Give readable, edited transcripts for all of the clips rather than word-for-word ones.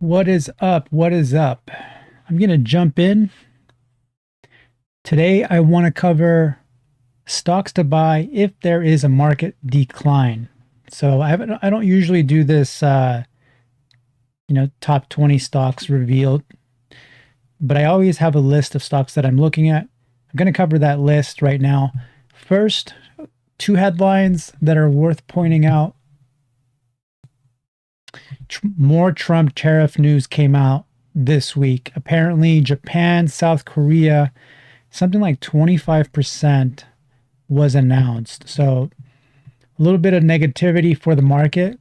What is up? What is up? I'm going to jump in. Today, I want to cover stocks to buy if there is a market decline. So I don't usually do this, top 20 stocks revealed, but I always have a list of stocks that I'm looking at. I'm going to cover that list right now. First, two headlines that are worth pointing out. More Trump tariff news came out this week. Apparently, Japan, South Korea, something like 25% was announced. So a little bit of negativity for the market,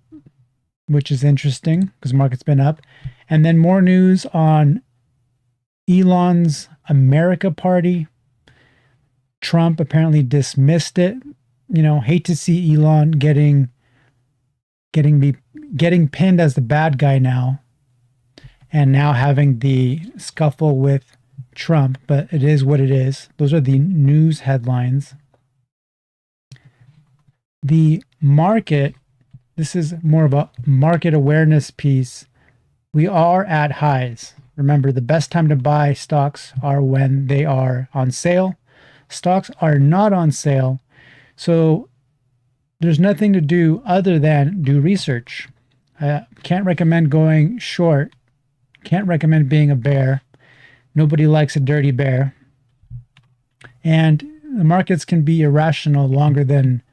which is interesting because the market's been up. And then more news on Elon's America Party. Trump apparently dismissed it. Hate to see Elon getting pinned as the bad guy now, and now having the scuffle with Trump, but it is what it is. Those are the news headlines. The market, this is more of a market awareness piece. We are at highs. Remember, the best time to buy stocks are when they are on sale. Stocks are not on sale, so there's nothing to do other than do research. Can't recommend going short. Can't recommend being a bear. Nobody likes a dirty bear. And the markets can be irrational longer than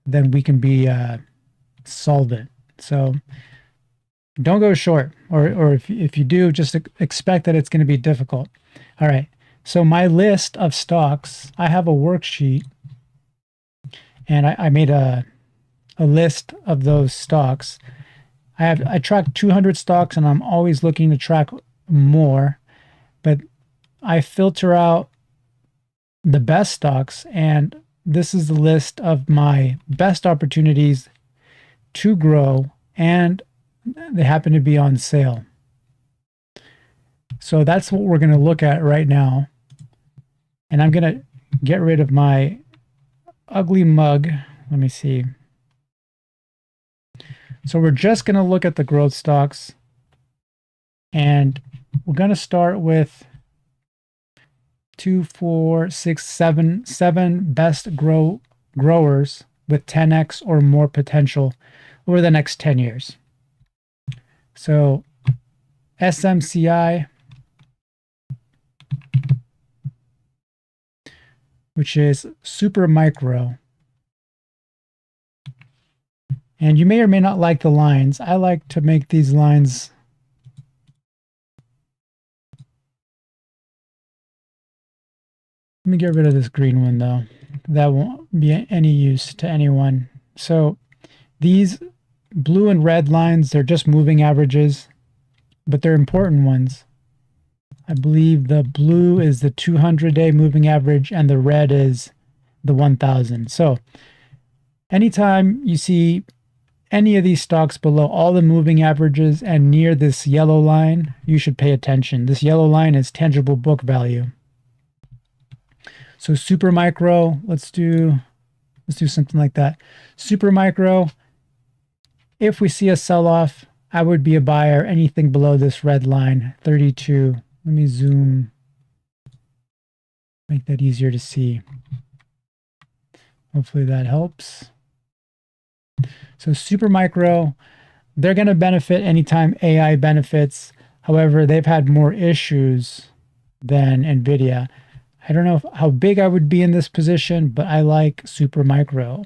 we can be solvent. So don't go short. Or if you do, just expect that it's going to be difficult. All right. So my list of stocks, I have a worksheet. And I made a list of those stocks. I track 200 stocks, and I'm always looking to track more, but I filter out the best stocks, and this is the list of my best opportunities to grow, and they happen to be on sale. So that's what we're going to look at right now. And I'm going to get rid of my ugly mug. Let me see. So we're just going to look at the growth stocks, and we're going to start with 2, 4, 6, 7 best growers with 10x or more potential over the next 10 years. So SMCI, which is super micro. And you may or may not like the lines. I like to make these lines let me get rid of this green one though. That won't be any use to anyone. So these blue and red lines, they're just moving averages, but they're important ones. I believe the blue is the 200-day moving average and the red is the 1,000. So anytime you see any of these stocks below all the moving averages and near this yellow line, you should pay attention. This yellow line is tangible book value. So super micro, let's do something like that. Super micro, if we see a sell-off, I would be a buyer. Anything below this red line, 32. Let me zoom, make that easier to see. Hopefully that helps. So super micro, they're going to benefit anytime AI benefits. However, they've had more issues than NVIDIA. I don't know how big I would be in this position, but I like super micro.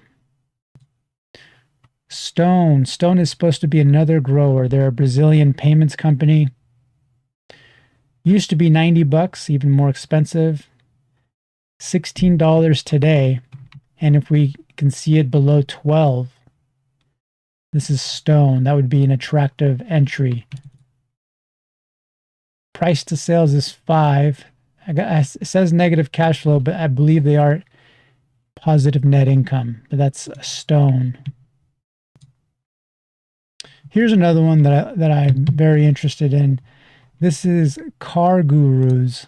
Stone is supposed to be another grower. They're a Brazilian payments company. Used to be 90 bucks, even more expensive. $16 today. And if we can see it below 12, this is Stone. That would be an attractive entry. Price to sales is 5. It says negative cash flow, but I believe they are positive net income. But that's Stone. Here's another one that I'm very interested in. This is Car Gurus.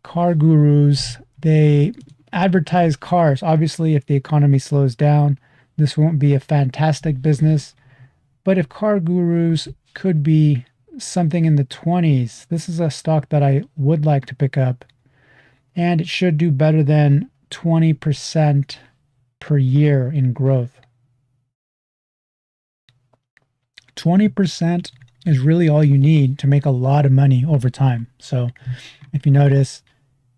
Car Gurus, they advertise cars. Obviously, if the economy slows down, this won't be a fantastic business, But if Car Gurus could be something in the 20s, this is a stock that I would like to pick up. And it should do better than 20% per year in growth. 20% is really all you need to make a lot of money over time. So if you notice,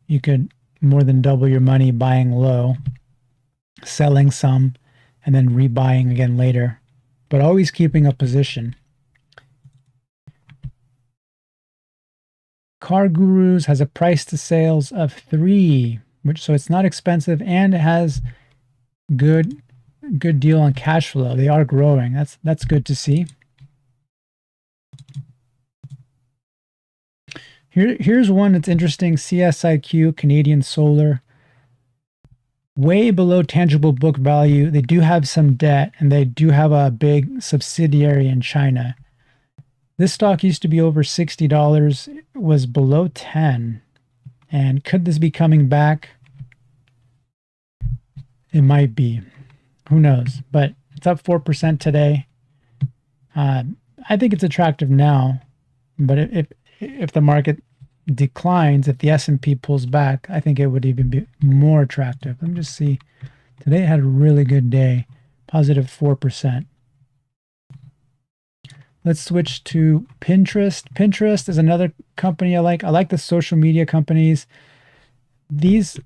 you could more than double your money buying low, selling some, and then rebuying again later, but always keeping a position. Car Gurus has a price to sales of 3, so it's not expensive, and it has good deal on cash flow. They are growing. That's good to see. Here's one that's interesting. CSIQ, Canadian Solar, way below tangible book value. They do have some debt, and they do have a big subsidiary in China. This stock used to be over $60, it was below 10. And could this be coming back? It might be. Who knows? But it's up 4% today. I think it's attractive now, but if the market declines, if the S&P pulls back, I think it would even be more attractive. Let me just see. Today it had a really good day, positive 4%. Let's switch to Pinterest. Pinterest is another company I like. I like the social media companies. These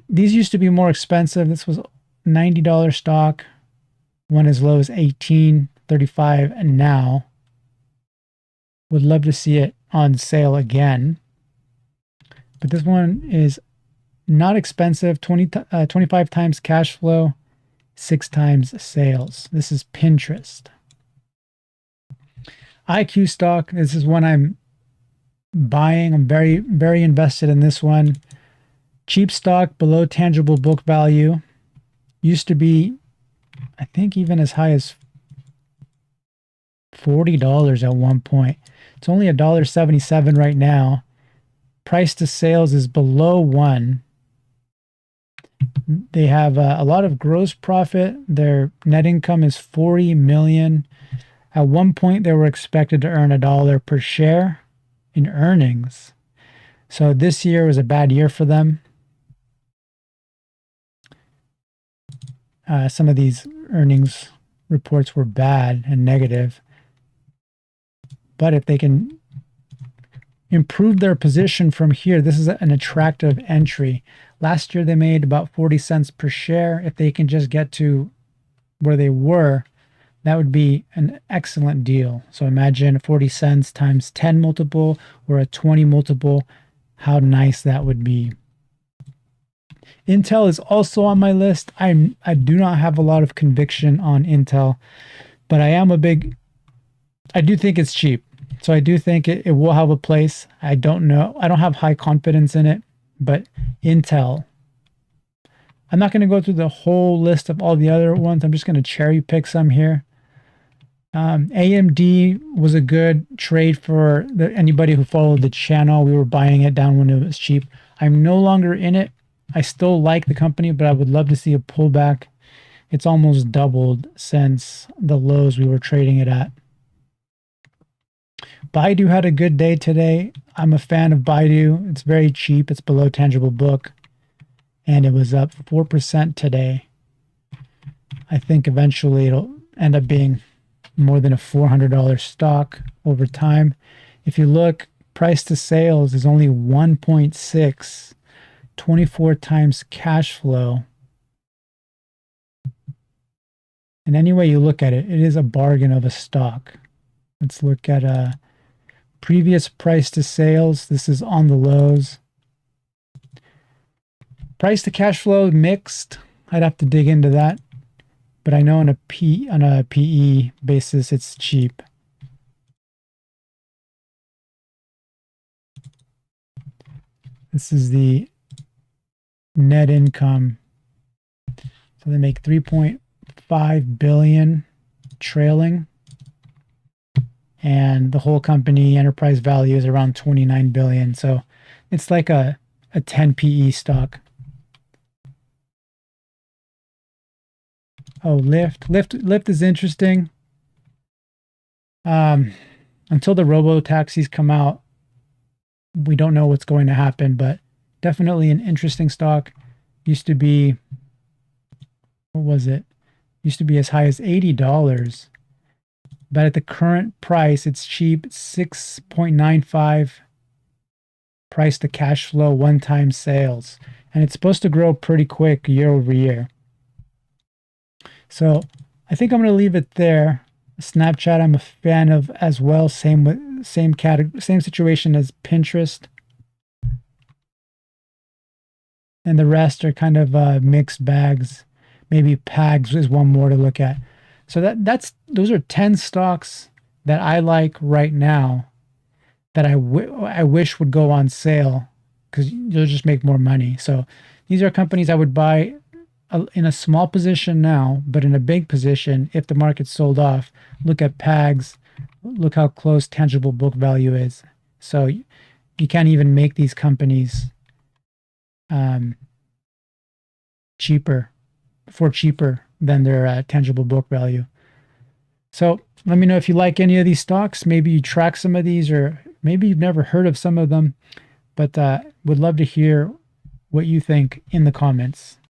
used to be more expensive. This was $90 stock, one as low as $18.35, and now would love to see it on sale again. But this one is not expensive, 25 times cash flow, 6 times sales. This is Pinterest. IQ stock, this is one I'm buying. I'm very, very invested in this one. Cheap stock, below tangible book value. Used to be, I think, even as high as $40 at one point. It's only $1.77 right now. Price to sales is below 1. They have a lot of gross profit. Their net income is $40 million. At one point, they were expected to earn $1 per share in earnings. So this year was a bad year for them. Some of these earnings reports were bad and negative. But if they can improve their position from here, this is an attractive entry. Last year, they made about 40 cents per share. If they can just get to where they were, that would be an excellent deal. So imagine 40 cents times 10 multiple or a 20 multiple. How nice that would be. Intel is also on my list. I do not have a lot of conviction on Intel, but I do think it's cheap. So I do think it will have a place. I don't know. I don't have high confidence in it, but Intel. I'm not going to go through the whole list of all the other ones. I'm just going to cherry pick some here. AMD was a good trade for anybody who followed the channel. We were buying it down when it was cheap. I'm no longer in it. I still like the company, but I would love to see a pullback. It's almost doubled since the lows we were trading it at. BIDU had a good day today. I'm a fan of BIDU. It's very cheap. It's below tangible book. And it was up 4% today. I think eventually it'll end up being more than a $400 stock over time. If you look, price to sales is only 1.6, 24 times cash flow. And any way you look at it, it is a bargain of a stock. Let's look at a previous price to sales. This is on the lows. Price to cash flow mixed. I'd have to dig into that. But I know on a PE basis, it's cheap. This is the net income. So they make 3.5 billion trailing. And the whole company enterprise value is around 29 billion. So it's like a 10 PE stock. Oh, LYFT. LYFT is interesting. Until the robo taxis come out, we don't know what's going to happen, but definitely an interesting stock. Used to be, what was it? Used to be as high as $80, but at the current price, it's cheap. 6.95 price to cash flow one-time sales, and it's supposed to grow pretty quick year over year. So I think I'm going to leave it there. Snapchat, I'm a fan of as well. Same category, same situation as Pinterest, and the rest are kind of mixed bags. Maybe PAGS is one more to look at. So those are 10 stocks that I like right now that I wish would go on sale because you'll just make more money. So these are companies I would buy in a small position now, but in a big position if the market sold off. Look at PAGS. Look how close tangible book value is. So you can't even make these companies cheaper than their tangible book value. So let me know if you like any of these stocks. Maybe you track some of these, or maybe you've never heard of some of them, but would love to hear what you think in the comments.